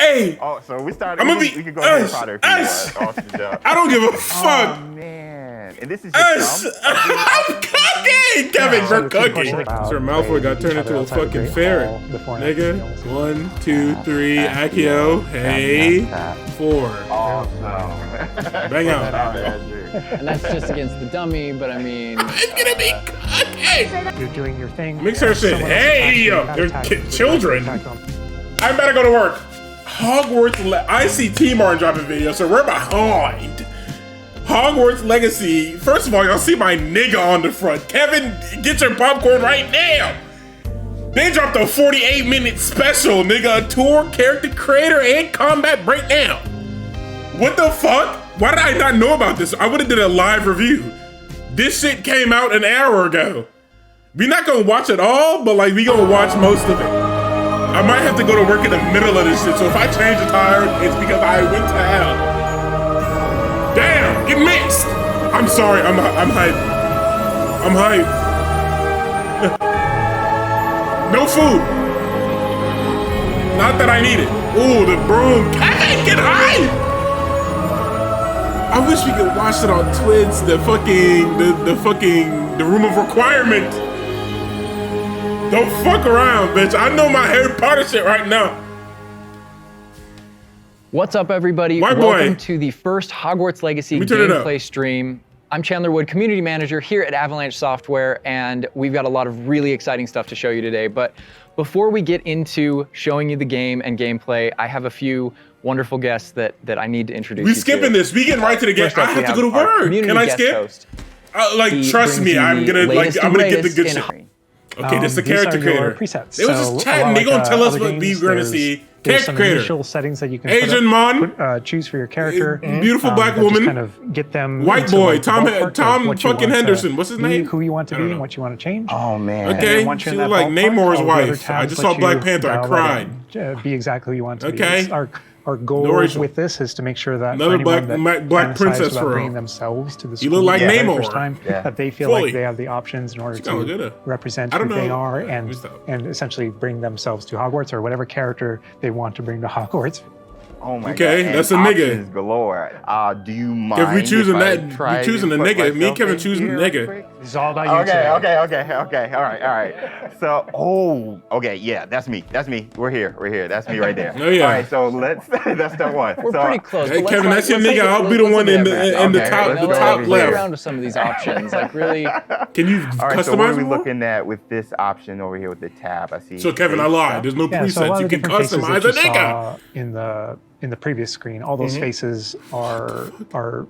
Hey! Oh, so we started. I'm gonna be. We could go Harry Potter if you want. I don't give a fuck. Oh man! And this is I'm your thumb. cooking, Kevin. We're cooking. Wow. Sir Malfoy got turned into a fucking ferret. Nigga. 1, 2, 3. Accio. Hey. 4. Oh no! Bang out. And that's just against the dummy, but I mean... It's gonna be cooking. You're doing your thing. Mix her shit. Hey, they're children. I better go to work. Hogwarts. I see T-Martin dropping videos, so we're behind. Hogwarts Legacy. First of all, y'all see my nigga on the front. Kevin, get your popcorn right now. They dropped a 48-minute special, nigga. A tour, character creator, and combat breakdown. What the fuck? Why did I not know about this? I would have did a live review. This shit came out an hour ago. We're not gonna watch it all, but like we gonna watch most of it. I might have to go to work in the middle of this shit, so if I change the tire, it's because I went to hell. Damn, get mixed. I'm sorry, I'm hyped. I'm hyped. No food. Not that I need it. Ooh, the broom. Kevin, get hyped. I wish we could watch it on Twitch, the room of requirement. Don't fuck around, bitch. I know my Harry Potter shit right now. What's up, everybody? White Welcome boy. to the first Hogwarts Legacy gameplay stream. I'm Chandler Wood, community manager here at Avalanche Software, and we've got a lot of really exciting stuff to show you today. But before we get into showing you the game and gameplay, I have a few wonderful guests that I need to introduce you to. We skipping this. We getting right to the game. I have to go to work. Can I skip? Like, trust me, I'm gonna get the good shit. Okay, this is the character creator. Presets. They was just chatting. They gonna tell us what we're gonna see. Character creator. Initial settings that you can Asian man, choose for your character. Beautiful black woman. Kind of get them. White boy. Tom fucking Henderson. What's his name? Who you want to be and what you want to change. Oh man. Okay. She was like Namor's wife. I just saw Black Panther. I cried. Be exactly who you want to be. Okay. Our goal with this is to make sure that another black princess for bringing themselves to the school you look like Namor. First time, that they feel like they have the options in order to represent who they are and essentially bring themselves to Hogwarts or whatever character they want to bring to Hogwarts. Oh my god. Okay, that's a nigga. Galore. Do you mind if we choosing a nigga, me and Kevin choosing a nigga. It's all about you. Okay. All right. So, okay, yeah, that's me. We're here. That's me right there. Oh yeah. All right, so that's step one. We're pretty close. Hey, Kevin, that's your nigga. I'll be the one in the top left. left. Around to some of these options, like really. Can you all right, customize so what are we more? looking at with this option over here with the tab? I see. So Kevin, I lied. There's no presets. You can customize a nigga. In the previous screen, all those faces are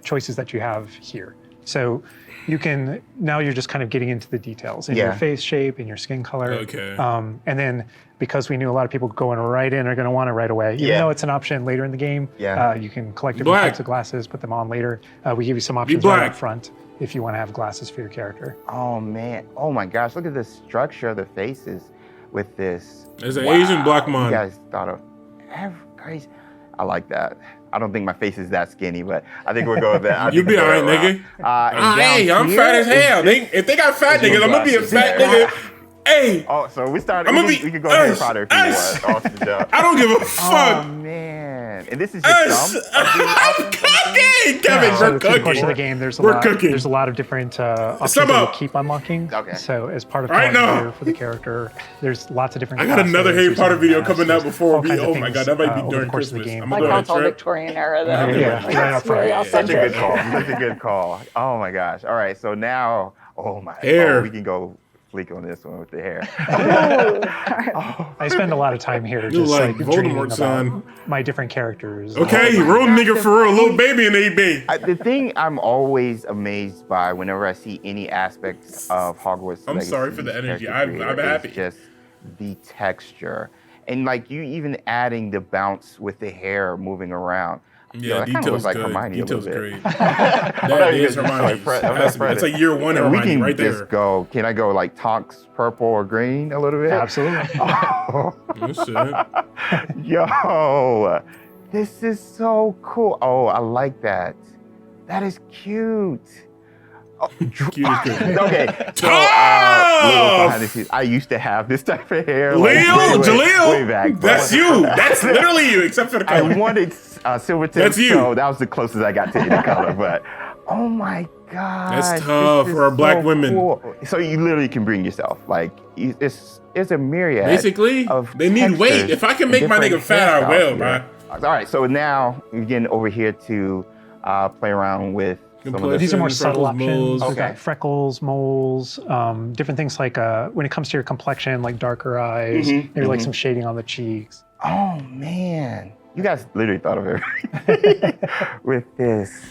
choices that you have here. So you can, now you're just kind of getting into the details in your face shape, in your skin color. Okay. And then because we knew a lot of people going right in are going to want it right away, even though it's an option later in the game, you can collect different types of glasses, put them on later. We give you some options right up front if you want to have glasses for your character. Oh man, oh my gosh, look at the structure of the faces with this. There's an Asian black man. You guys thought of crazy. I like that. I don't think my face is that skinny, but I think we'll go with that. You be all right, nigga. Hey, I'm fat as hell. If they got fat niggas, I'm gonna be a fat nigga. Hey. Oh, so we started. We could go Harry Potter if you want. I don't give a fuck. Oh man, and this is your thumb. I'm cooking, Kevin. We're cooking. Through the course of the game, there's a lot of different options that you keep unlocking. Okay. So as part of here for the character, there's lots of different. I got another Harry Potter video coming out before we. Oh my god, that might be during Christmas. I'm gonna go ahead and Victorian era though. Yeah, such a good call. Such a good call. Oh my gosh. All right, so now, hair. We can go fleek on this one with the hair. I spend a lot of time here just like Voldemort's son. My different characters. Okay, real nigga for real, little baby in AB. The thing I'm always amazed by whenever I see any aspects of Hogwarts I'm Legacy, sorry for the energy. I'm happy. Just the texture. And like you even adding the bounce with the hair moving around. Yeah, details like good. Hermione details a little bit. great. That is Hermione. That's like year one Hermione we can right there. Just go. Can I go like Tonks purple or green a little bit? Absolutely. Yo, this is so cool. Oh, I like that. That is cute. Okay. So, I used to have this type of hair. Jaleel, way back. That's you. That's literally you, except for the color. I wanted silver tip. That's you. So that was the closest I got to any color. But oh my God. That's tough for black women. Cool. So you literally can bring yourself. Like, it's a myriad. Basically, they need weight. If I can make my nigga fat, I will, man. All right. So now we're getting over here to play around with. These are more subtle options. Okay. We've got freckles, moles, different things like when it comes to your complexion, like darker eyes, maybe like some shading on the cheeks. Oh man, you guys literally thought of everything with this.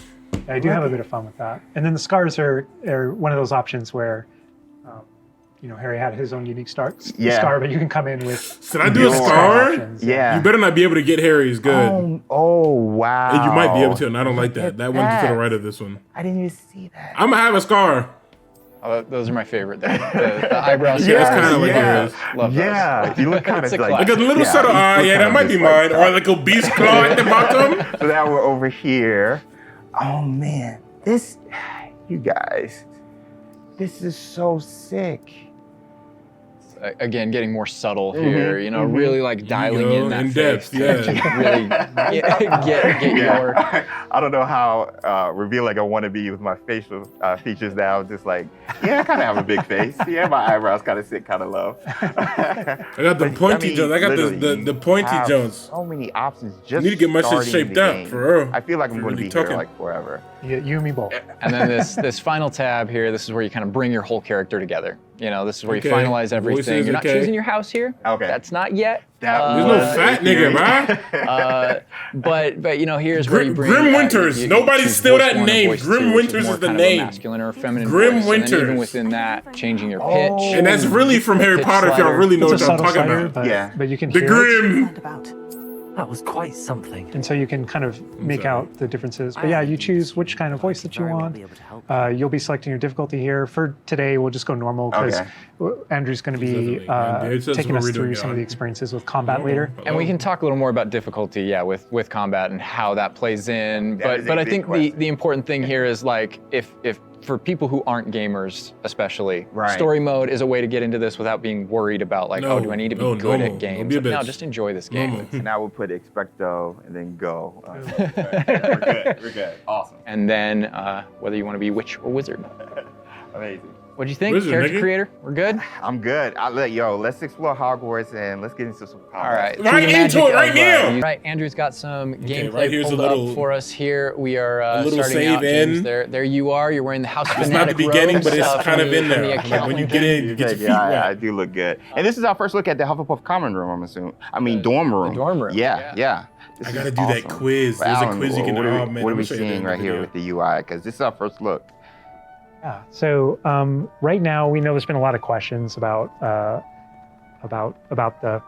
I do have a bit of fun with that. And then the scars are one of those options where, Harry had his own unique scar, but you can come in with. Should I do a scar? Yeah. You better not be able to get Harry's good. Oh wow. And you might be able to, and I don't like that. That one's to the right of this one. I didn't even see that. I'm gonna have a scar. Oh, those are my favorite. The eyebrows. Yeah, it's kind of like yours. Love those. Yeah, you look kind of like a little subtle eye. Yeah, that might be mine. Or like a beast claw at the bottom. So now we're over here. Oh man, you guys, this is so sick. Again, getting more subtle here, really like dialing in that depth, face. Really get your. I don't know how revealing I want to be with my facial features now. Just like, I kind of have a big face. Yeah, my eyebrows kind of sit kind of low. I got the pointy joints. I got the pointy joints. So many options. Just need to get my shit shaped up for real. I feel like I'm going to be here like forever. Yeah, you and me both. And then this final tab here, this is where you kind of bring your whole character together. This is where you finalize everything. You're not choosing your house here. Okay. That's not yet. There's no fat nigga, man. But here's where you bring Grim Winters. Nobody steal that name. Grim Winters is the name. Masculine or feminine. Grim Winters. And even within that, changing your pitch. And that's really from Harry Potter. If y'all really know what I'm talking about. But you can the hear Grim. That was quite something. And so you can kind of make out the differences. But yeah, you choose which kind of voice that you want. You'll be selecting your difficulty here. For today, we'll just go normal because Andrew's going to be taking us through some of the experiences with combat later. And we can talk a little more about difficulty, with combat and how that plays in. But I think the important thing here is like if for people who aren't gamers, especially, story mode is a way to get into this without being worried about like, do I need to be good at games? No, just enjoy this game. So now we'll put expecto and then go. We're good. Awesome. And then whether you want to be witch or wizard. Amazing. What'd you think, Wizard, character nigga. creator? We're good? I'm good. let's explore Hogwarts and let's get into some combat. All right. Right into it right now. Right, Andrew's got some gameplay right here's pulled a little, up for us here. We are little starting save out, James. in. There you are. You're wearing the House It's not the Fanatic beginning, robes, but it's kind of in there. from the Like when you get in, you get your feet wet. I do look good. And this is our first look at the Hufflepuff common room, I'm assuming. Dorm room. The dorm room. Yeah. I gotta do that quiz. There's a quiz you can. What are we seeing right here with the UI? Because this is our first look. Yeah. So right now we know there's been a lot of questions about the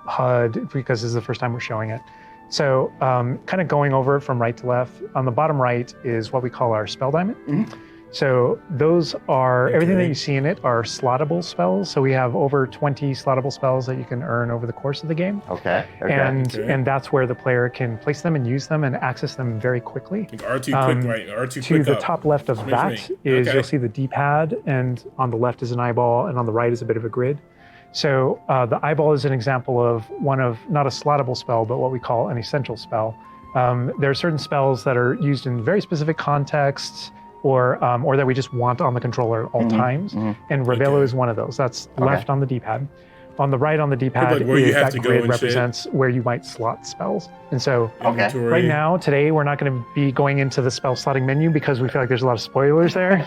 HUD because this is the first time we're showing it. So kind of going over it from right to left. On the bottom right is what we call our spell diamond. So those are everything that you see in it are slottable spells. So we have over 20 slottable spells that you can earn over the course of the game. Okay. And that's where the player can place them and use them and access them very quickly. Like R2 quick, right? R2 quick. To the top left of that is you'll see the D-pad, and on the left is an eyeball, and on the right is a bit of a grid. So the eyeball is an example of one of not a slottable spell, but what we call an essential spell. There are certain spells that are used in very specific contexts, or that we just want on the controller at all times. And Revelo is one of those. That's left on the D-pad. On the right on the D-pad is that grid represents where you might slot spells. And so right now, today, we're not going to be going into the spell slotting menu because we feel like there's a lot of spoilers there.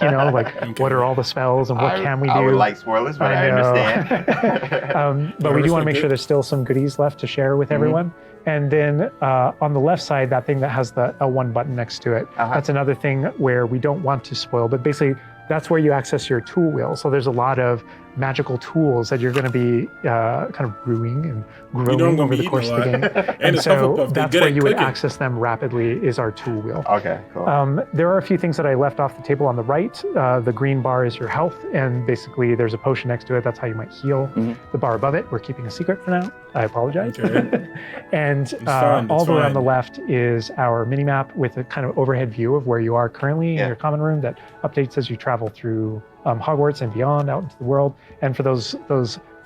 What are all the spells and what can we do? I would like spoilers, but I understand. But we do want to make sure there's still some goodies left to share with everyone. And then on the left side, that thing that has the L1 button next to it, that's another thing where we don't want to spoil, but basically that's where you access your tool wheel. So there's a lot of magical tools that you're going to be kind of brewing and growing over the course of the game. And so that's where you would access them rapidly is our tool wheel. Okay, cool. There are a few things that I left off the table on the right. The green bar is your health, and basically there's a potion next to it. That's how you might heal. The bar above it, we're keeping a secret for now. I apologize. Okay. And all the way on the left is our mini map with a kind of overhead view of where you are currently in your common room that updates as you travel through Hogwarts and beyond out into the world. And for those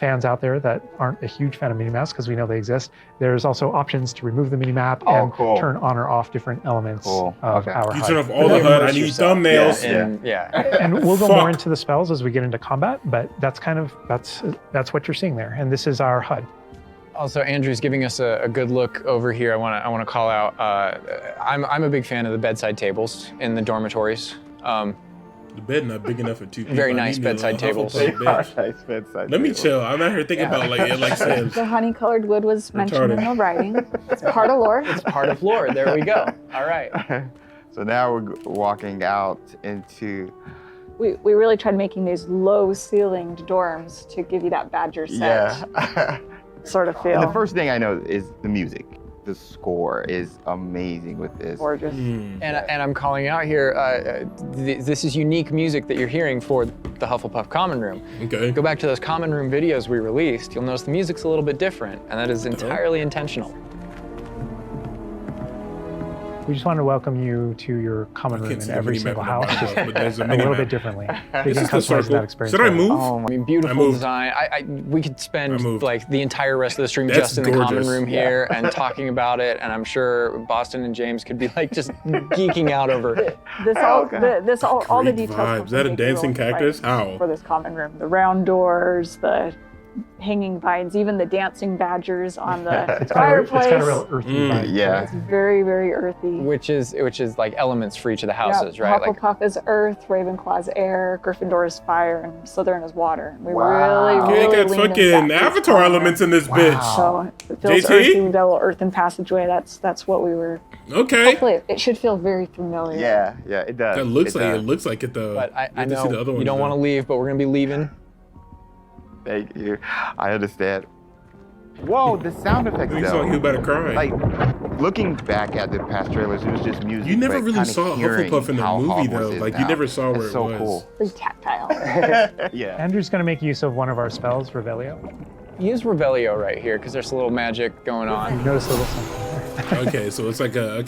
fans out there that aren't a huge fan of minimaps, because we know they exist, there's also options to remove the minimap and turn on or off different elements of our HUD. You turn off all the HUD. I need thumbnails. And we'll go more into the spells as we get into combat, but that's kind of that's what you're seeing there. And this is our HUD. Also, Andrew's giving us a good look over here. I want to call out. I'm a big fan of the bedside tables in the dormitories. The bed not big enough for two people. Very nice bedside tables. Nice bedside Let me chill. I'm out here thinking about like Sims. The honey-colored wood was mentioned in the writing. It's part of lore. It's part of lore. There we go. All right. So now we're walking out into. We really tried making these low-ceilinged dorms to give you that Badger set sort of feel. And the first thing I know is the music. The score is amazing with this. Gorgeous. And I'm calling out here, this is unique music that you're hearing for the Hufflepuff Common Room. Okay. Go back to those Common Room videos we released. You'll notice the music's a little bit different, and that is entirely intentional. We just want to welcome you to your common room in every single house, just a little bit differently. You can customize that experience. Should I move? Oh, I mean, beautiful design. we could spend like the entire rest of the stream just in the common room here and talking about it, and I'm sure Boston and James could be like just geeking out over it. All the details. Is that a dancing cactus? How? For this common room, the round doors, the hanging vines, even the dancing badgers on the fireplace. It's got a real earthy vibe. Yeah. It's very, very earthy. Which is like elements for each of the houses, right? Hufflepuff is earth, Ravenclaw's air, Gryffindor is fire, and Slytherin is water. We really got fucking Avatar elements in this bitch. So it feels earthy, the little earthen passageway. That's what we were. Okay. Hopefully, it should feel very familiar. Yeah, it does. It looks like it though. But I know you don't want to leave, but we're gonna be leaving. Thank you. I understand. Whoa, the sound effects You saw you better cry. Like, looking back at the past trailers, it was just music. You never really saw Hufflepuff in the movie though. Like you never saw where it was. Cool. Pretty tactile. Yeah. Andrew's going to make use of one of our spells, Revelio. Use Revelio right here because there's a little magic going on. You notice a little something there. Okay, so it's like a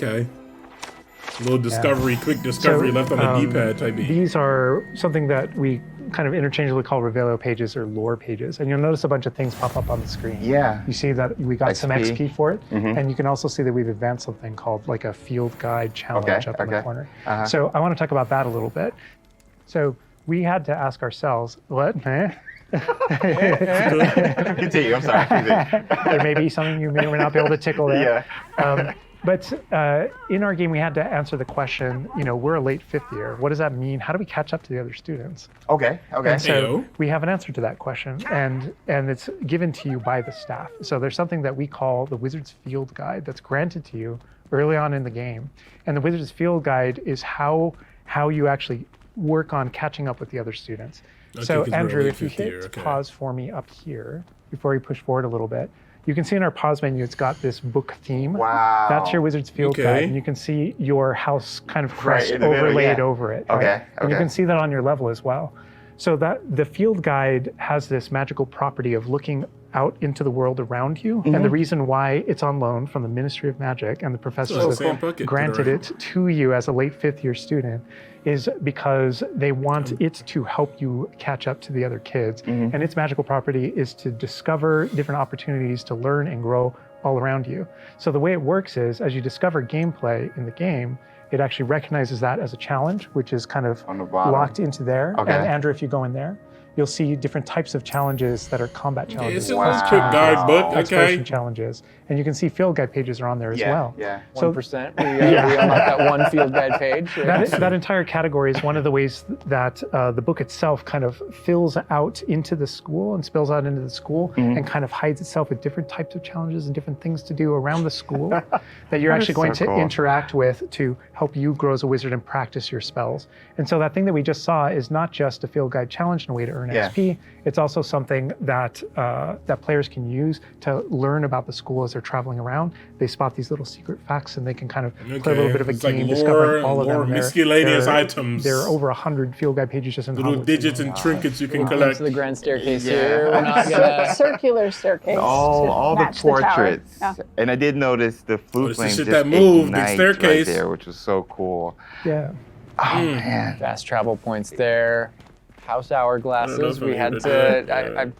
little discovery, quick discovery left on the D-pad type. These are something that we kind of interchangeably call Revelio pages or lore pages, and you'll notice a bunch of things pop up on the screen. Yeah. You see that we got some XP for it, Mm-hmm. and you can also see that we've advanced something called like a field guide challenge up in the corner. So I want to talk about that a little bit. So we had to ask ourselves, Continue, I'm sorry. there may be something you may or may not be able to tickle there. Yeah. But in our game, we had to answer the question, we're a late fifth year. What does that mean? How do we catch up to the other students? Okay. And so we have an answer to that question, and it's given to you by the staff. So there's something that we call the Wizard's Field Guide that's granted to you early on in the game. And the Wizard's Field Guide is how you actually work on catching up with the other students. So Andrew, if you hit pause for me up here, before we push forward a little bit, you can see in our pause menu, it's got this book theme. Wow. That's your Wizard's Field Guide, and you can see your house kind of crest overlaid over it. Right? And you can see that on your level as well. So that the Field Guide has this magical property of looking out into the world around you. And the reason why it's on loan from the Ministry of Magic and the professors that granted it to you as a late fifth year student is because they want it to help you catch up to the other kids. And its magical property is to discover different opportunities to learn and grow all around you. So the way it works is, as you discover gameplay in the game, it actually recognizes that as a challenge, which is kind of locked into there. And Andrew, if you go in there, you'll see different types of challenges that are combat challenges. It's a quick guidebook, exploration challenges. And you can see field guide pages are on there as well. Yeah. So 1%. We unlocked that one field guide page. That entire category is one of the ways that the book itself kind of fills out into the school and spills out into the school and kind of hides itself with different types of challenges and different things to do around the school that you're actually going to interact with to help you grow as a wizard and practice your spells. And so that thing that we just saw is not just a field guide challenge and a way to earn earn XP. It's also something that that players can use to learn about the school as they're traveling around. They spot these little secret facts, and they can kind of play a little bit of a game, discovering all of them. Miscellaneous items. There are over 100 field guide pages just in little Hogwarts. Digits and trinkets you can collect. To the grand staircase here. We're not gonna... Circular staircase. All the portraits. And I did notice the flute flames just ignite right there, which was so cool. Yeah. Oh man. Fast travel points there. House hourglasses. We had to.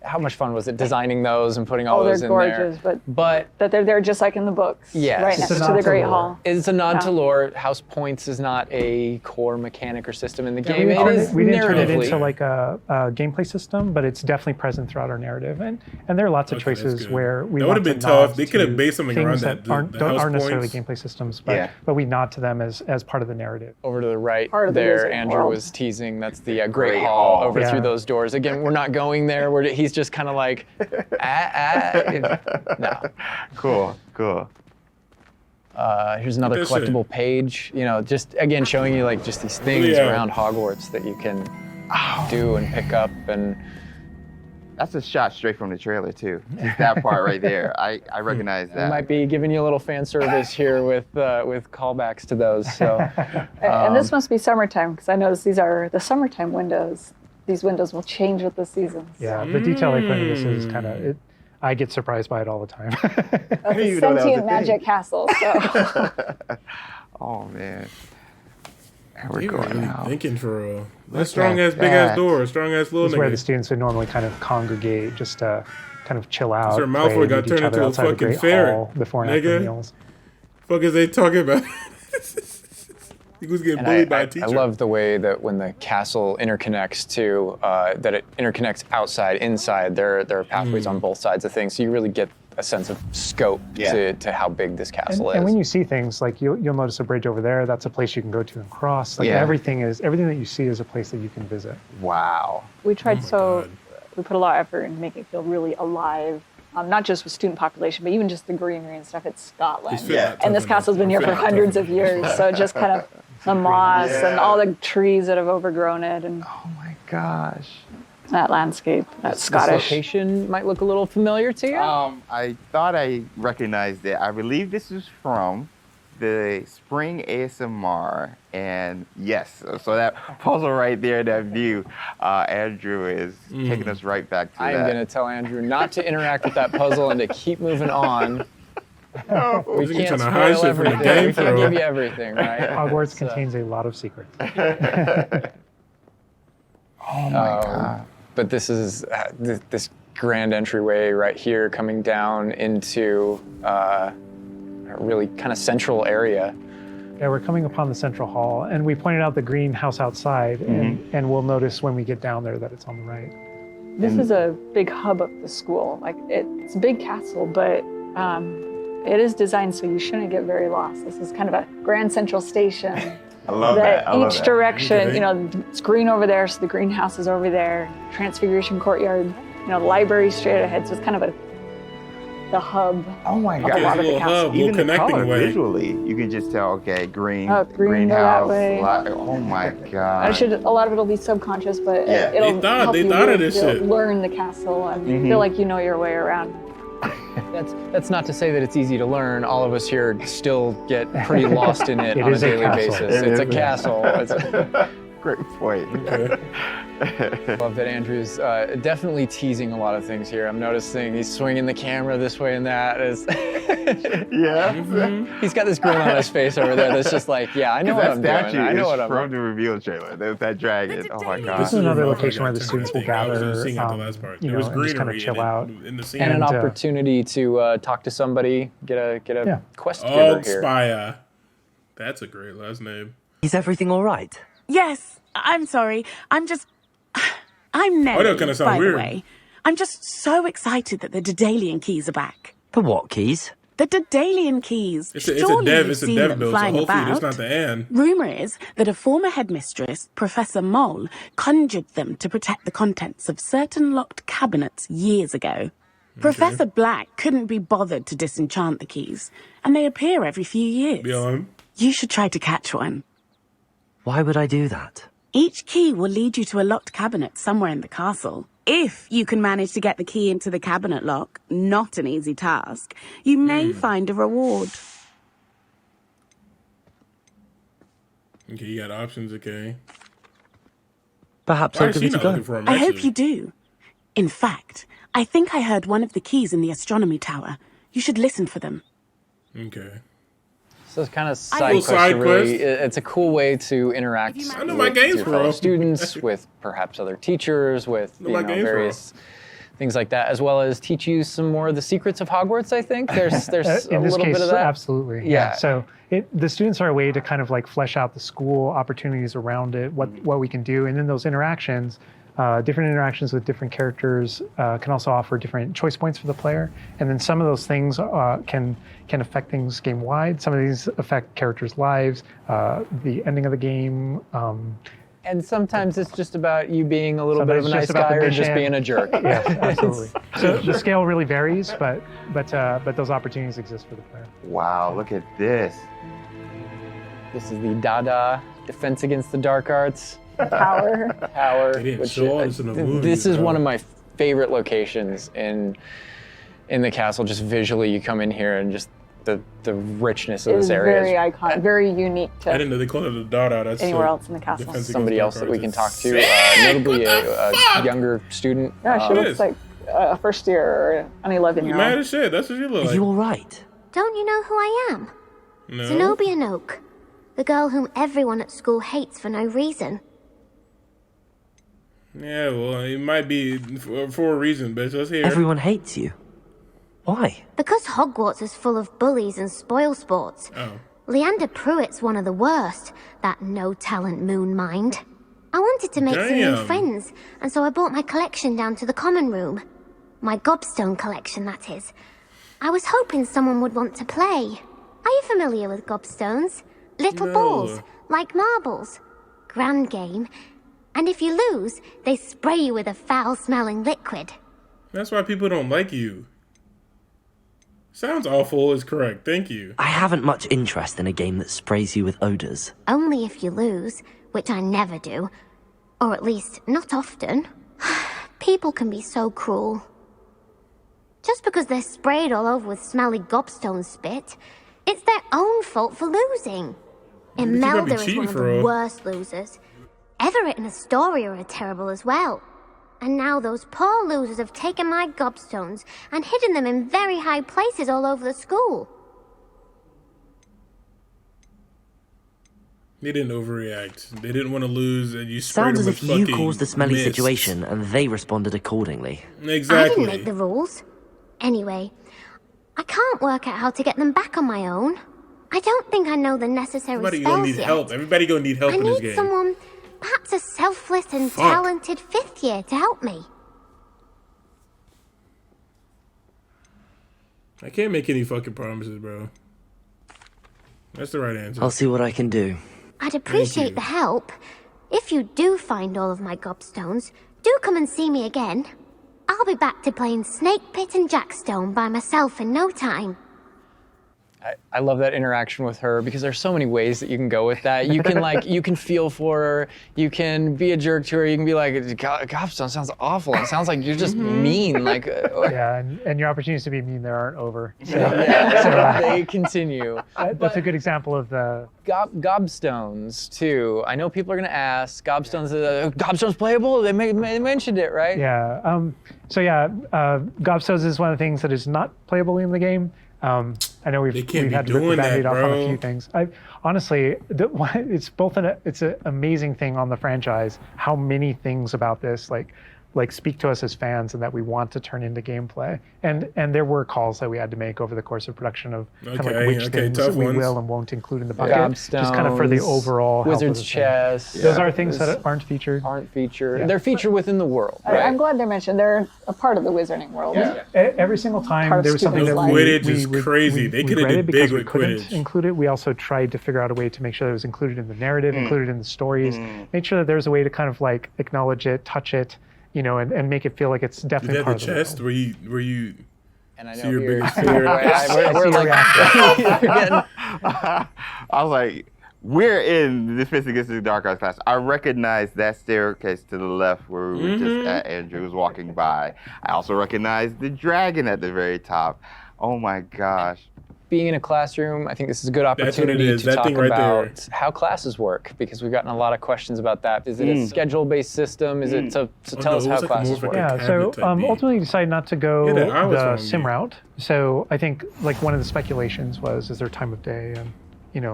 How much fun was it designing those and putting all those in there? They're gorgeous, but that they're there just like in the books. Yes. Right next to the Great Hall. It's a nod to lore. House points is not a core mechanic or system in the game. We didn't turn it into like a gameplay system, but it's definitely present throughout our narrative. And there are lots of choices where we that would have been tough. They could have based something around that. Aren't necessarily gameplay systems, but we nod to them as part of the narrative. Over to the right there, Andrew was teasing. That's the Great Hall over through those doors. Again, we're not going there. He's just kind of like, no. Cool. Here's another collectible page. You know, just again showing you like just these things around Hogwarts that you can do and pick up. And that's a shot straight from the trailer too. Just that part right there. I recognize that. I might be giving you a little fan service here with callbacks to those. So, and this must be summertime because I noticed these are the summertime windows. These windows will change with the seasons. Yeah, the detail they put into this is kind of, I get surprised by it all the time. That's a sentient magic castle, so. Oh, man. And we're you going really out. Thinking for real. That strong-ass, big-ass door, strong-ass little nigga. This is where the students would normally kind of congregate, just to kind of chill out. Their mouth would got turned into a fucking ferret. Before and after meals. Fuck is they talking about? He was getting bullied by a teacher. I love the way that when the castle interconnects to, that it interconnects outside, inside. There are pathways on both sides of things, so you really get a sense of scope to how big this castle is. And when you see things, like you'll notice a bridge over there, that's a place you can go to and cross. Like everything that you see is a place that you can visit. Wow. We tried we put a lot of effort in making it feel really alive. Not just with student population, but even just the greenery and stuff. It's Scotland. And this castle's been here for hundreds of years, so just kind of the moss and all the trees that have overgrown it. And oh my gosh. That landscape, that Scottish. This location might look a little familiar to you? I thought I recognized it. I believe this is from the Spring ASMR, and yes, so that puzzle right there, that view, Andrew is taking us right back to that. I'm going to tell Andrew not to interact with that puzzle and to keep moving on. We can't spoil everything. We can't give you everything, right? Hogwarts contains a lot of secrets. Oh my God. But this is this grand entryway right here coming down into a really kind of central area. Yeah, we're coming upon the central hall, and we pointed out the greenhouse outside, and we'll notice when we get down there that it's on the right. This is a big hub of the school. Like it's a big castle, but it is designed so you shouldn't get very lost. This is kind of a grand central station. I love that. Each direction, you know, it's green over there, so the greenhouse is over there. Transfiguration Courtyard, you know, the library straight ahead. So it's kind of the hub. Oh my God! A lot of the castle. Even the color visually, you can just tell. Okay, greenhouse. Oh my God! A lot of it'll be subconscious, but it'll help you learn the castle and feel like you know your way around. That's not to say that it's easy to learn. All of us here still get pretty lost in it on a daily basis. It's a castle. Great point. Love that Andrew's definitely teasing a lot of things here. I'm noticing he's swinging the camera this way and that. He's got this grin on his face over there that's just like, yeah, I know what I'm doing. I know what I'm doing. From the reveal trailer. There's that dragon. Oh my God. This is another location where the students will gather, and just kind of chill out. In the scene. And an opportunity to talk to somebody, get a quest giver here. Spire. That's a great last name. Is everything all right? Yes, I'm sorry. I'm Nelly, that kind of sound by weird. the way. I'm just so excited that the Daedalian keys are back. The what keys? The Daedalian keys. It's a dev build, so hopefully it's not the end. Rumour is that a former headmistress, Professor Mole, conjured them to protect the contents of certain locked cabinets years ago. Okay. Professor Black couldn't be bothered to disenchant the keys, and they appear every few years. Beyond. You should try to catch one. Why would I do that? Each key will lead you to a locked cabinet somewhere in the castle. If you can manage to get the key into the cabinet lock, not an easy task, you may find a reward. Okay, you got options, okay. Perhaps I'll give it a go. I hope you do. In fact, I think I heard one of the keys in the astronomy tower. You should listen for them. Okay. So it's kind of side quest. Really, it's a cool way to interact with your fellow students, with perhaps other teachers, with various things like that, as well as teach you some more of the secrets of Hogwarts. I think there's a little bit of that. Absolutely. Yeah. So the students are a way to kind of like flesh out the school opportunities around it, what we can do, and then those interactions. Different interactions with different characters can also offer different choice points for the player, and then some of those things can affect things game wide. Some of these affect characters' lives, the ending of the game. And sometimes it's just about you being a little bit of a nice guy or just being a jerk. Yes, absolutely. So the scale really varies, but those opportunities exist for the player. Wow, look at this. This is the Dada Defense Against the Dark Arts. Tower. This is one of my favorite locations in the castle. Just visually, you come in here and just the richness of this area. It's very iconic, very unique to I didn't know they called it a Dada. That's anywhere else in the castle. Somebody else that we can talk to, notably a younger student. Yeah, she looks like a first year or an 11-year-old. Mad as shit. That's what you look like. Are you all right? Don't you know who I am? No. Zenobia Noak, the girl whom everyone at school hates for no reason. Yeah, well, it might be for a reason, bitch. Let's hear it. Everyone hates you. Why? Because Hogwarts is full of bullies and spoilsports. Oh. Leander Pruitt's one of the worst, that no-talent moon mind. I wanted to make some new friends, and so I brought my collection down to the common room. My gobstone collection, that is. I was hoping someone would want to play. Are you familiar with gobstones? Little balls, like marbles. Grand game. And if you lose, they spray you with a foul-smelling liquid. That's why people don't like you. Sounds awful is correct. Thank you. I haven't much interest in a game that sprays you with odors. Only if you lose, which I never do. Or at least, not often. People can be so cruel. Just because they're sprayed all over with smelly gobstone spit, it's their own fault for losing. Imelda is one of the worst losers. Everett and Astoria are terrible as well. And now those poor losers have taken my gobstones and hidden them in very high places all over the school. They didn't overreact. They didn't want to lose, and you sprayed them with fucking mist. Sounds as if you caused the smelly situation and they responded accordingly. Exactly. I didn't make the rules. Anyway, I can't work out how to get them back on my own. I don't think I know the necessary spells yet. Everybody gonna need help. Everybody gonna need help in this game. I need someone, perhaps a selfless and talented fifth year to help me. I can't make any fucking promises, bro. That's the right answer. I'll see what I can do. I'd appreciate the help. If you do find all of my gobstones, do come and see me again. I'll be back to playing Snake Pit and Jackstone by myself in no time. I love that interaction with her because there's so many ways that you can go with that. You can you can feel for her. You can be a jerk to her. You can be like, gobstone sounds awful. It sounds like you're just mean. Yeah, and your opportunities to be mean there aren't over. So, they continue. That's a good example of the gobstones too. I know people are gonna ask, gobstones playable? They mentioned it, right? Yeah. Gobstones is one of the things that is not playable in the game. I know we've had to rip the Band-Aid off on a few things. Honestly, it's it's an amazing thing on the franchise how many things about this speak to us as fans and that we want to turn into gameplay. And there were calls that we had to make over the course of production of which things we will and won't include in the bucket. Gobstones, just kind of for the overall Wizard's Chess. Those are things that aren't featured. Yeah. They're featured within the world. Right? I'm glad they're mentioned. They're a part of the wizarding world. Yeah. Every single time there was something that Quidditch is crazy. They could have did big with Quidditch. Include it. We also tried to figure out a way to make sure that it was included in the narrative, included in the stories, make sure that there's a way to kind of acknowledge it, touch it, and make it feel like it's definitely part of the chest? world. Were you? And I know your here, biggest fear. we're like, I was like, we're in the Defense Against the Dark Arts class. I recognize that staircase to the left where we were just at. Andrew was walking by. I also recognize the dragon at the very top. Oh my gosh. Being in a classroom, I think this is a good opportunity to talk about how classes work, because we've gotten a lot of questions about that. Is it a schedule-based system? Is it so tell us how classes work? Yeah, so ultimately we decided not to go the sim route. So I think like one of the speculations was, is there time of day and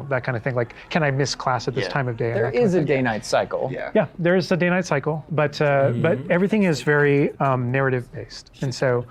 that kind of thing. Like, can I miss class at this time of day? There is a day-night cycle. Yeah, there is a day-night cycle, but everything is very narrative-based, and so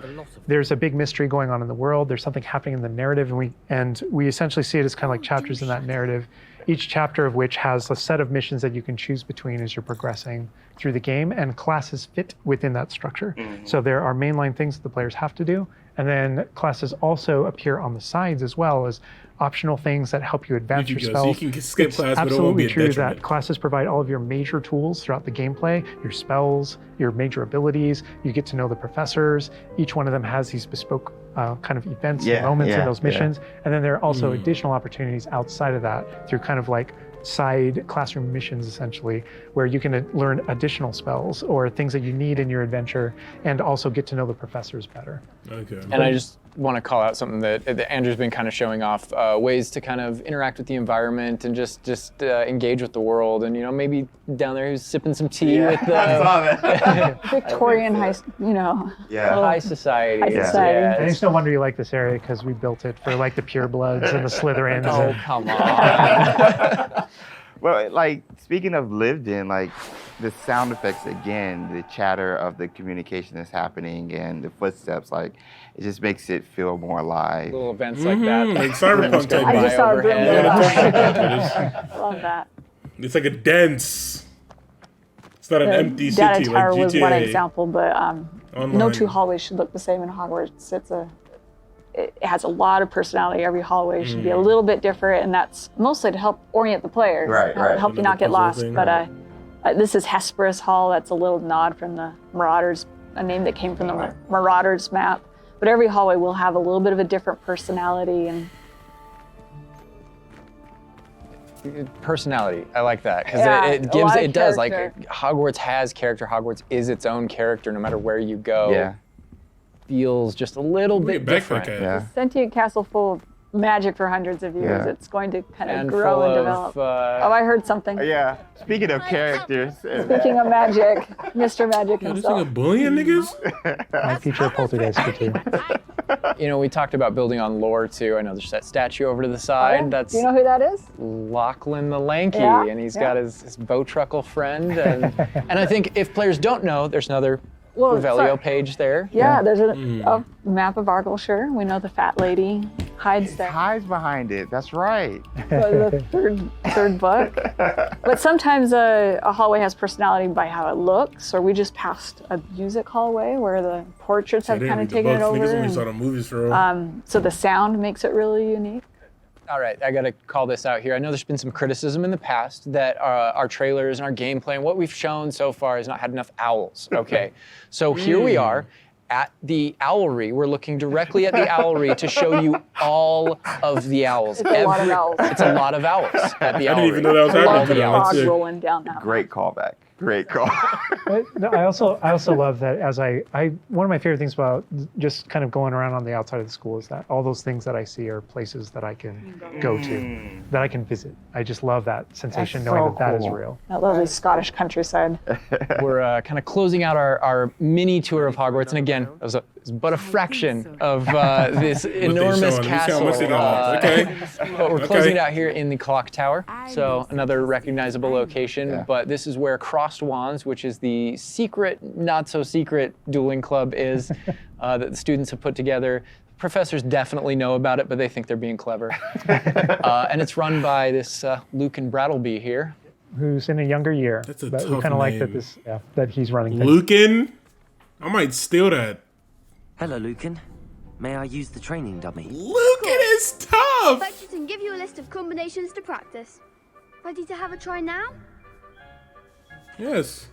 there's a big mystery going on in the world. There's something happening in the narrative, and we essentially see it as kind of like chapters in that narrative. Each chapter of which has a set of missions that you can choose between as you're progressing through the game, and classes fit within that structure. So there are mainline things that the players have to do, and then classes also appear on the sides as well as optional things that help you advance your spells. So you can skip class, but it won't be a true detriment. that classes provide all of your major tools throughout the gameplay, your spells, your major abilities. You get to know the professors. Each one of them has these bespoke kind of events and moments in those missions. And then there are also additional opportunities outside of that through kind of like side classroom missions, essentially, where you can learn additional spells or things that you need in your adventure, and also get to know the professors better. Okay. And I just want to call out something that Andrew's been kind of showing off, ways to kind of interact with the environment and just engage with the world. And maybe down there he's sipping some tea with the Victorian high society. High society. And it's no wonder you like this area, because we built it for like the purebloods and the Slytherins. Oh, come on. Well, like, speaking of lived in, like, the sound effects again, the chatter of the communication that's happening and the footsteps, like, it just makes it feel more alive. Little events like that. Like Cyberpunk type. I just saw a room I love that. It's like a dense. It's not an empty city Data Tower like GTA. was one example, but no Online. two hallways should look the same in Hogwarts. It has a lot of personality. Every hallway should be a little bit different, and that's mostly to help orient the player. Right. Help you not get lost. But this is Hesperus Hall. That's a little nod from the Marauders, a name that came from the Marauders map. But every hallway will have a little bit of a different personality and personality. I like that, because it does. Like, Hogwarts has character. Hogwarts is its own character, no matter where you go. Yeah. Feels just a little bit different. sentient castle full of magic for hundreds of years. It's going to kind of grow full and develop. I heard something. Yeah. Speaking of characters. Speaking of magic, Mr. Magic This himself. thing a bullying niggas? I feature Poltergeist too. We talked about building on lore too. I know there's that statue over to the side. Do you know who that is? Lachlan the Lanky, and he's got his Bowtruckle friend. And I think if players don't know, there's another Revelio page there. Yeah, there's a map of Argyllshire. We know the fat lady hides there. Hides behind it. That's right. The third book. But sometimes a hallway has personality by how it looks, or we just passed a music hallway where the portraits have kind of taken it over. Niggas only saw the movies for so the sound makes it really unique. All right, I gotta call this out here. I know there's been some criticism in the past that our trailers and our gameplay and what we've shown so far has not had enough owls. Okay, so here we are at the owlry. We're looking directly at the owlry to show you all of the owls. It's a lot of owls. It's a lot of owls at the owlry. I didn't even know that was happening. All the fog rolling down that Great callback. Great call. I also love that one of my favorite things about just kind of going around on the outside of the school is that all those things that I see are places that I can go to, that I can visit. I just love that sensation, knowing that is real. That lovely Scottish countryside. We're kind of closing out our mini tour of Hogwarts, and again, it was but a fraction of this enormous castle. But we're closing it out here in the Clock Tower, so another recognizable location. But this is where Crossed Wands, which is the secret, not so secret dueling club, is that the students have put together. Professors definitely know about it, but they think they're being clever. And it's run by this Lucan Brattleby here, who's in a younger year. That's a but tough we kind of like that he's running things. Lucan? I might steal that. Hello, Lucan. May I use the training dummy? Lucan is tough! Fetch it and give you a list of combinations to practice. Ready to have a try now? Yes.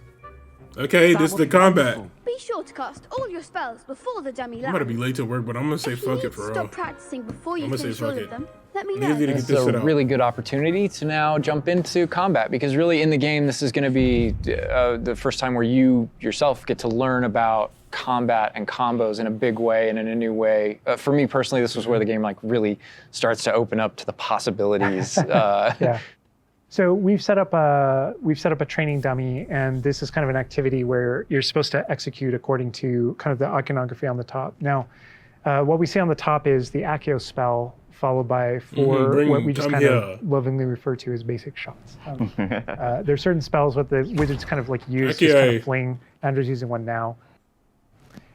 Okay, this is the combat. Be Be sure to cast all your spells before the dummy lands. I'm gonna be late to work, but I'm gonna say fuck it for real. Stop practicing before you finish all of them. Let me know. This is a really good opportunity to now jump into combat, because really in the game, this is going to be the first time where you yourself get to learn about combat and combos in a big way and in a new way. For me personally, this was where the game like really starts to open up to the possibilities. Yeah. So we've set up a training dummy, and this is kind of an activity where you're supposed to execute according to kind of the iconography on the top. Now, what we see on the top is the Accio spell, followed by 4 what we just kind of lovingly refer to as basic shots. There's certain spells what the wizards kind of like use to kind of fling. Andrew's using one now.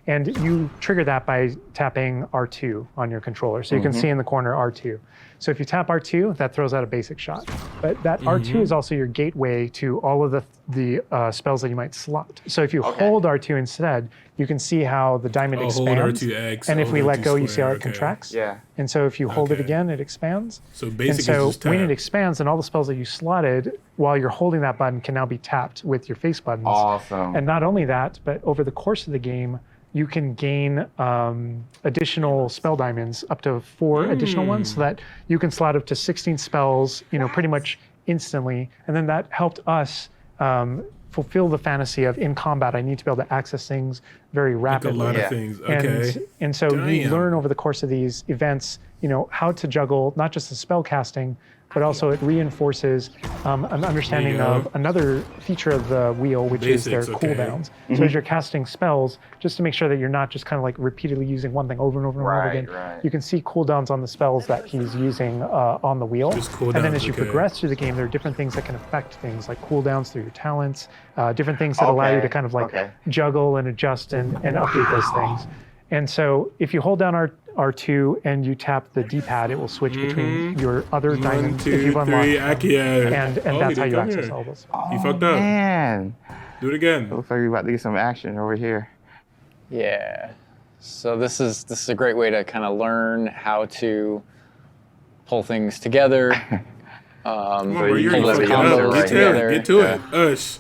And you trigger that by tapping R2 on your controller. So you can see in the corner R2. So if you tap R2, that throws out a basic shot. But that R2 is also your gateway to all of the spells that you might slot. So if you hold R2 instead, you can see how the diamond expands. Hold R2X, and if we let go, square, you see how it contracts. Yeah. And so if you hold it again, it expands. So basic is just tap. When it expands, then all the spells that you slotted while you're holding that button can now be tapped with your face buttons. Awesome. And not only that, but over the course of the game, you can gain additional spell diamonds, up to 4 additional ones, so that you can slot up to 16 spells, pretty much instantly. And then that helped us fulfill the fantasy of in combat, I need to be able to access things very rapidly. Like a lot of things, okay. And so you learn over the course of these events, how to juggle not just the spell casting, but also it reinforces an understanding of another feature of the wheel, which is their cooldowns. So as you're casting spells, just to make sure that you're not just kind of like repeatedly using one thing over and over and over again, you can see cooldowns on the spells that he's using on the wheel. And then as you progress through the game, there are different things that can affect things, like cooldowns through your talents, different things that allow you to kind of like juggle and adjust and update those things. And so if you hold down R2 and you tap the D-pad, it will switch between your other diamonds if you've unlocked them. And that's how you access all those. You fucked up. Man. Do it again. Looks like we're about to get some action over here. Yeah. So this is a great way to kind of learn how to pull things together. Come on, bro, you're Get to it. Ush.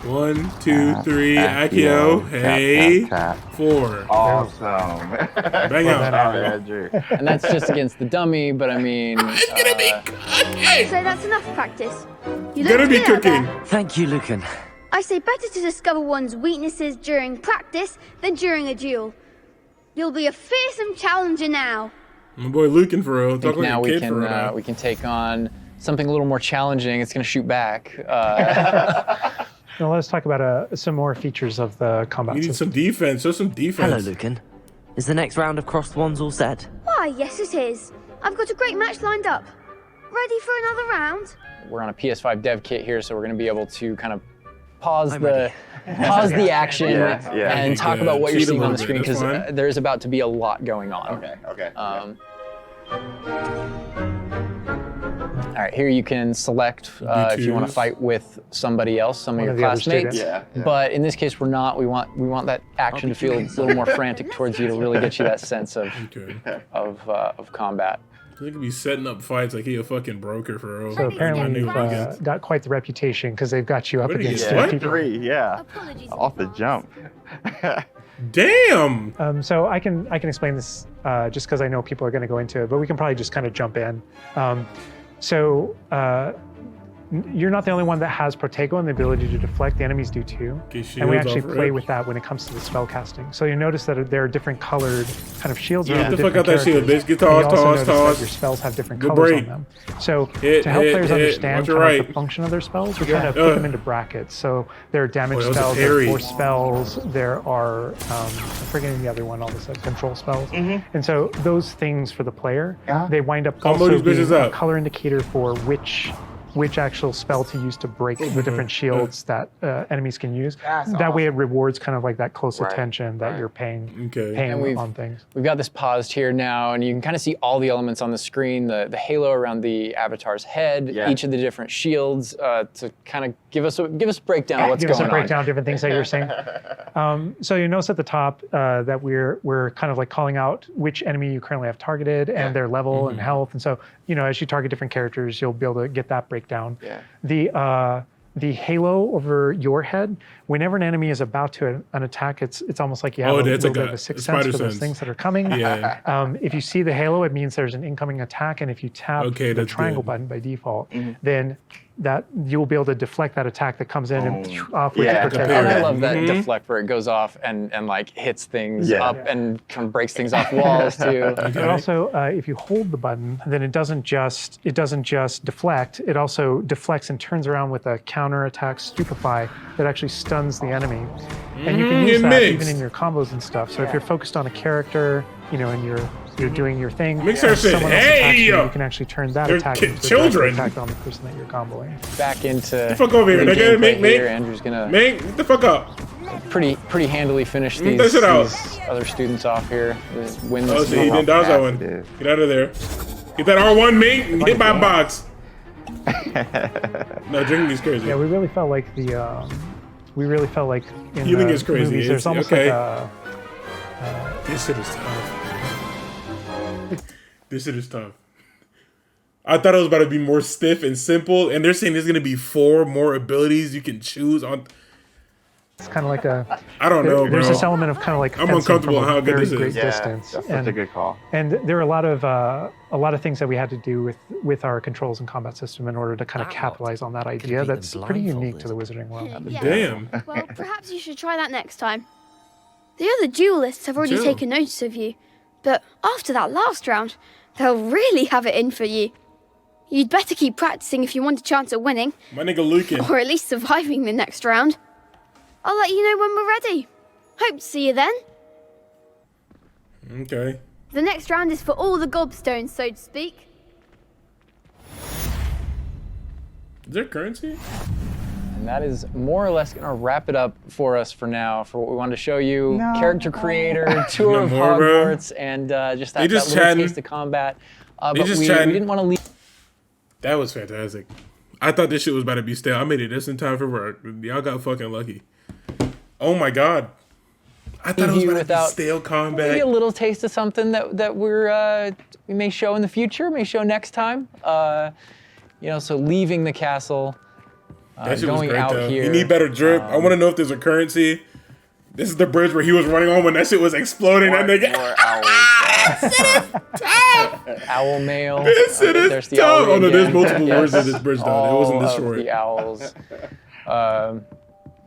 1, 2, 3, Accio. Hey. Tap. 4. Awesome. Bang out. And that's just against the dummy, but I mean... It's gonna be cooking! So that's enough practice. You Gonna be cooking. Thank you, Lucan. I say better to discover one's weaknesses during practice than during a duel. You'll be a fearsome challenger now. My boy Lucan for real. Talk like now a kid for real. We can take on something a little more challenging. It's gonna shoot back. Now let's talk about some more features of the combat system. You need some defense. Show some defense. Hello, Lucan. Is the next round of crossed wands all set? Why, yes it is. I've got a great match lined up. Ready for another round? We're on a PS5 dev kit here, so we're going to be able to kind of pause the action and talk about what you're seeing on the screen, because there's about to be a lot going on. Okay. All right, here you can select if you want to fight with somebody else, some of your classmates. But in this case, we're not. We want that action to feel a little more frantic towards you to really get you that sense of combat. They could be setting up fights like he a fucking broker for real. So apparently you've got quite the reputation because they've got you up against people. 3, off the jump. Damn. So I can explain this just because I know people are going to go into it, but we can probably just kind of jump in. So you're not the only one that has Protego and the ability to deflect. The enemies do too. And we actually play with that when it comes to the spell casting. So you notice that there are different colored kind of shields around the different characters. Get the fuck out that shield, bitch. Get toss. Your spells have different colors on them. So to help players understand kind of the function of their spells, we kind of put them into brackets. So there are damage spells, there are force spells, there are, I'm forgetting the other one, all of a sudden, control spells. And so those things for the player, they wind up also being a color indicator for which actual spell to use to break the different shields that enemies can use. That way it rewards kind of like that close attention that you're paying on things. We've got this paused here now, and you can kind of see all the elements on the screen, the halo around the avatar's head, each of the different shields, to kind of give us a breakdown of what's going on. Give us a breakdown of different things that you're saying. So you notice at the top that we're kind of like calling out which enemy you currently have targeted and their level and health. And so, as you target different characters, you'll be able to get that breakdown. The the halo over your head, whenever an enemy is about to an attack, it's almost like you have a little bit of a sixth sense for those things that are coming. Yeah. If you see the halo, it means there's an incoming attack, and if you tap the triangle button by default, then that you'll be able to deflect that attack that comes in and off with protect. I love that deflect where it goes off and like hits things up and kind of breaks things off walls too. But also, if you hold the button, then it doesn't just deflect. It also deflects and turns around with a counter attack stupefy that actually stuns the enemy. And you can use that even in your combos and stuff. So if you're focused on a character, and you're doing your thing, mix that shit. Hey, you can actually turn that attack into children attack on the person that you're comboing. Back into the fuck over here, nigga. Make Andrew's gonna get the fuck up. Pretty handily finish these other students off here. Win this. Oh, so he didn't dodge that one. Get out of there. Get that R1, mate, and hit my box. No, drinking is crazy. Yeah, we really felt like in healing the is crazy. movies, there's almost like a this shit is tough. This shit is tough. I thought it was about to be more stiff and simple, and they're saying there's going to be 4 more abilities you can choose on. It's kind of like I don't know, bro. There's this element of kind of like I'm uncomfortable on how good this is. Distance. That's such a good call. And there are a lot of things that we had to do with our controls and combat system in order to kind of capitalize on that idea that's pretty unique to the Wizarding world. Yeah. Damn. Well, perhaps you should try that next time. The other duelists have already taken notice of you, but after that last round, they'll really have it in for you. You'd better keep practicing if you want a chance at winning. My nigga Lucan. Or at least surviving the next round. I'll let you know when we're ready. Hope to see you then. Okay. The next round is for all the gobstones, so to speak. Is there currency? And that is more or less going to wrap it up for us for now, for what we wanted to show you. Character creator, tour of Hogwarts, and just that little taste of combat. But we didn't want to leave. That was fantastic. I thought this shit was about to be stale. I made it just in time for work. Y'all got fucking lucky. Oh my God. I thought it was about to be stale combat. Maybe a little taste of something that we may show in the future, may show next time. So leaving the castle. That shit going was great, out though. here. You need better drip. I want to know if there's a currency. This is the bridge where he was running on when that shit was exploding. That nigga. Owl mail. This shit is tough. Oh no, there's multiple words in this bridge though. It wasn't this short. The owls.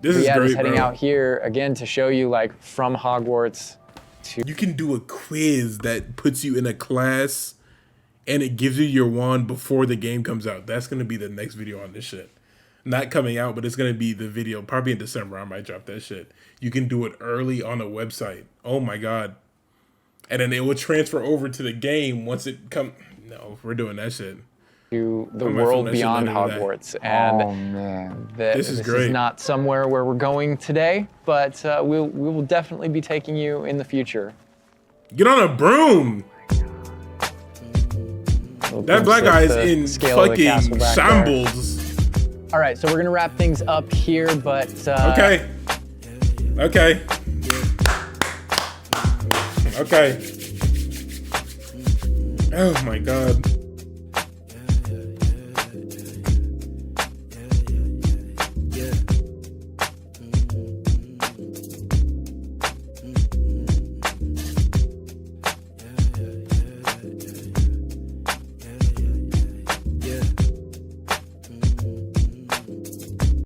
This is great, just heading out here again to show you like from Hogwarts to. You can do a quiz that puts you in a class, and it gives you your wand before the game comes out. That's gonna be the next video on this shit. Not coming out, but it's gonna be the video probably in December. I might drop that shit. You can do it early on a website. Oh my God. And then it will transfer over to the game once it come. No, we're doing that shit. To the world beyond Hogwarts, and this is great. Is not somewhere where we're going today, but we will definitely be taking you in the future. Get on a broom. That black guy is in fucking shambles. All right, so we're gonna wrap things up here, but okay. Oh my God.